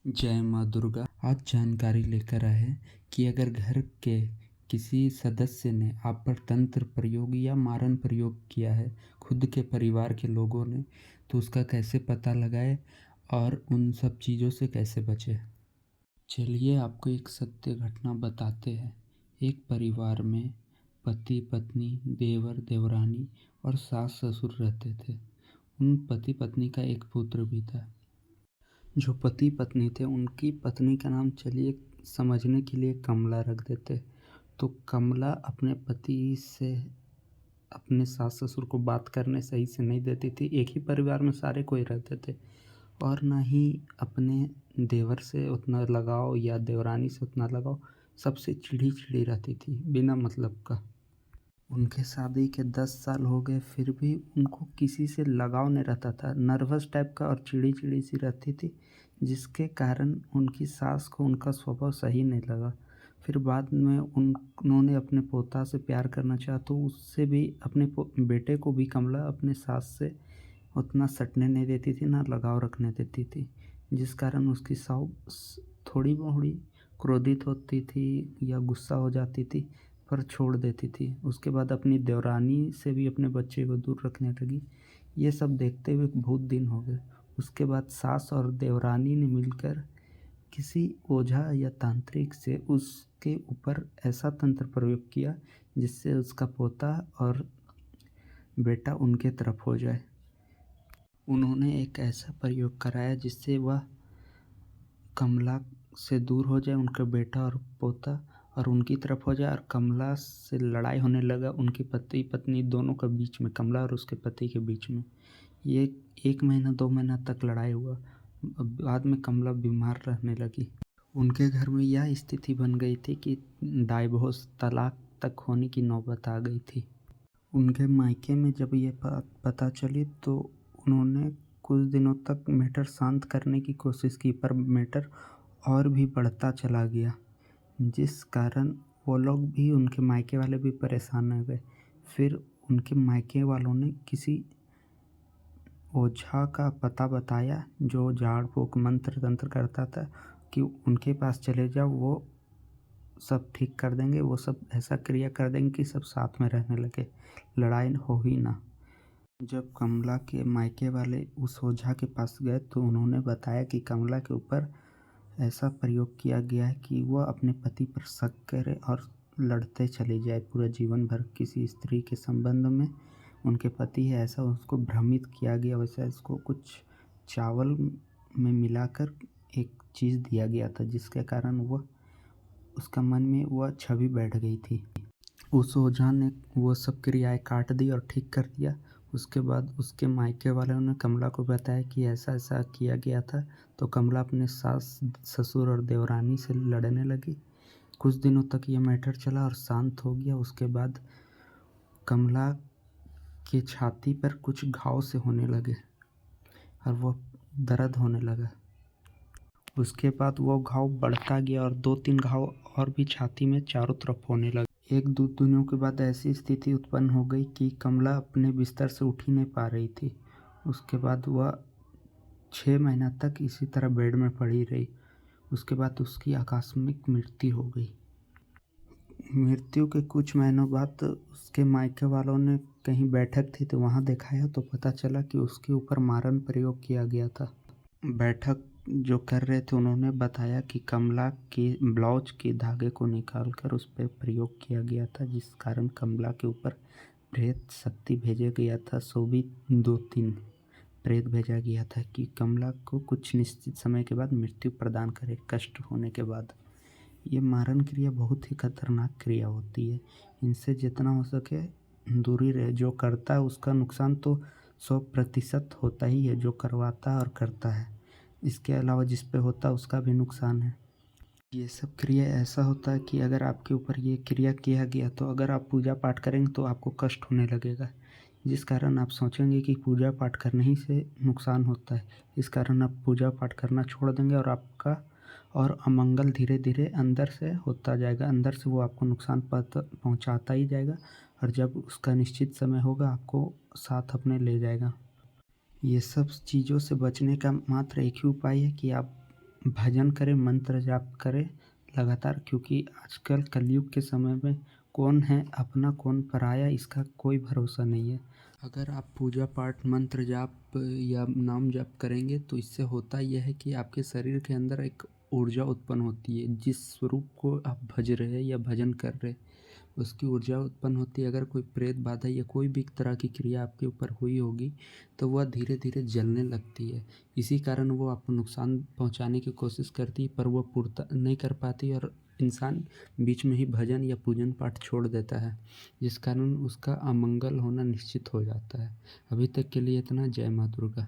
जय माँ दुर्गा। आज जानकारी लेकर आए हैं कि अगर घर के किसी सदस्य ने आप पर तंत्र प्रयोग या मारण प्रयोग किया है, खुद के परिवार के लोगों ने, तो उसका कैसे पता लगाए और उन सब चीज़ों से कैसे बचे। चलिए आपको एक सत्य घटना बताते हैं। एक परिवार में पति पत्नी, देवर देवरानी और सास ससुर रहते थे। उन पति पत्नी का एक पुत्र भी था। जो पति पत्नी थे उनकी पत्नी का नाम चलिए समझने के लिए कमला रख देते। तो कमला अपने पति से अपने सास ससुर को बात करने सही से नहीं देती थी। एक ही परिवार में सारे कोई रहते थे और ना ही अपने देवर से उतना लगाव या देवरानी से उतना लगाव। सबसे चिड़ी चिड़ी रहती थी बिना मतलब का। उनके शादी के 10 साल हो गए फिर भी उनको किसी से लगाव नहीं रहता था। नर्वस टाइप का और चिड़ी चिड़ी सी रहती थी, जिसके कारण उनकी सास को उनका स्वभाव सही नहीं लगा। फिर बाद में उन्होंने अपने पोता से प्यार करना चाहा तो उससे भी अपने बेटे को भी कमला अपने सास से उतना सटने नहीं देती थी, ना लगाव रखने देती थी, जिस कारण उसकी सास थोड़ी बहुत क्रोधित होती थी या गुस्सा हो जाती थी पर छोड़ देती थी। उसके बाद अपनी देवरानी से भी अपने बच्चे को दूर रखने लगी। ये सब देखते हुए बहुत दिन हो गए। उसके बाद सास और देवरानी ने मिलकर किसी ओझा या तांत्रिक से उसके ऊपर ऐसा तंत्र प्रयोग किया जिससे उसका पोता और बेटा उनके तरफ हो जाए। उन्होंने एक ऐसा प्रयोग कराया जिससे वह कमला से दूर हो जाए, उनका बेटा और पोता और उनकी तरफ हो जाए, और कमला से लड़ाई होने लगा उनके पति पत्नी दोनों के बीच में, कमला और उसके पति के बीच में। ये 1 महीना 2 महीना तक लड़ाई हुआ। बाद में कमला बीमार रहने लगी। उनके घर में यह स्थिति बन गई थी कि डाइवोर्स तलाक तक होने की नौबत आ गई थी। उनके मायके में जब ये बात पता चली तो उन्होंने कुछ दिनों तक मैटर शांत करने की कोशिश की, पर मैटर और भी बढ़ता चला गया, जिस कारण वो लोग भी, उनके मायके वाले भी परेशान हो गए। फिर उनके मायके वालों ने किसी ओझा का पता बताया जो झाड़ फूँक मंत्र तंत्र करता था कि उनके पास चले जाओ, वो सब ठीक कर देंगे, वो सब ऐसा क्रिया कर देंगे कि सब साथ में रहने लगे, लड़ाई हो ही ना। जब कमला के मायके वाले उस ओझा के पास गए तो उन्होंने बताया कि कमला के ऊपर ऐसा प्रयोग किया गया है कि वह अपने पति पर शक करे और लड़ते चले जाए पूरा जीवन भर किसी स्त्री के संबंध में। उनके पति है ऐसा उसको भ्रमित किया गया, वैसे इसको कुछ चावल में मिलाकर एक चीज़ दिया गया था जिसके कारण वह उसका मन में वह छवि बैठ गई थी। उस ओझा ने वो सब क्रियाएं काट दी और ठीक कर दिया। उसके बाद उसके मायके वालों ने कमला को बताया कि ऐसा ऐसा किया गया था, तो कमला अपने सास ससुर और देवरानी से लड़ने लगी। कुछ दिनों तक ये मैटर चला और शांत हो गया। उसके बाद कमला के छाती पर कुछ घाव से होने लगे और वो दर्द होने लगा। उसके बाद वो घाव बढ़ता गया और 2-3 घाव और भी छाती में चारों तरफ होने लगे। 1-2 दिनों के बाद ऐसी स्थिति उत्पन्न हो गई कि कमला अपने बिस्तर से उठ ही नहीं पा रही थी। उसके बाद वह 6 महीना तक इसी तरह बेड में पड़ी रही। उसके बाद उसकी आकस्मिक मृत्यु हो गई। मृत्यु के कुछ महीनों बाद उसके मायके वालों ने कहीं बैठक थी तो वहाँ दिखाया तो पता चला कि उसके ऊपर मारण प्रयोग किया गया था। बैठक जो कर रहे थे उन्होंने बताया कि कमला के ब्लाउज के धागे को निकालकर उस पर प्रयोग किया गया था, जिस कारण कमला के ऊपर प्रेत शक्ति भेजा गया था। 2-3 प्रेत भेजा गया था कि कमला को कुछ निश्चित समय के बाद मृत्यु प्रदान करे कष्ट होने के बाद। ये मारण क्रिया बहुत ही खतरनाक क्रिया होती है, इनसे जितना हो सके दूरी रहे। जो करता है उसका नुकसान तो 100% होता ही है, जो करवाता है और करता है। इसके अलावा जिस पे होता है उसका भी नुकसान है। ये सब क्रिया ऐसा होता है कि अगर आपके ऊपर ये क्रिया किया गया तो अगर आप पूजा पाठ करेंगे तो आपको कष्ट होने लगेगा, जिस कारण आप सोचेंगे कि पूजा पाठ करने ही से नुकसान होता है। इस कारण आप पूजा पाठ करना छोड़ देंगे और आपका और अमंगल धीरे धीरे अंदर से होता जाएगा। अंदर से वो आपको नुकसान पहुंचाता ही जाएगा और जब उसका निश्चित समय होगा आपको साथ अपने ले जाएगा। ये सब चीज़ों से बचने का मात्र एक ही उपाय है कि आप भजन करें, मंत्र जाप करें लगातार, क्योंकि आजकल कलयुग के समय में कौन है अपना कौन पराया इसका कोई भरोसा नहीं है। अगर आप पूजा पाठ मंत्र जाप या नाम जाप करेंगे तो इससे होता यह है कि आपके शरीर के अंदर एक ऊर्जा उत्पन्न होती है। जिस स्वरूप को आप भज रहे हैं या भजन कर रहे हैं उसकी ऊर्जा उत्पन्न होती है। अगर कोई प्रेत बाधा या कोई भी तरह की क्रिया आपके ऊपर हुई होगी तो वह धीरे धीरे जलने लगती है। इसी कारण वो आपको नुकसान पहुंचाने की कोशिश करती है, पर वो पूर्णतः नहीं कर पाती और इंसान बीच में ही भजन या पूजन पाठ छोड़ देता है, जिस कारण उसका अमंगल होना निश्चित हो जाता है। अभी तक के लिए इतना। जय माँ दुर्गा।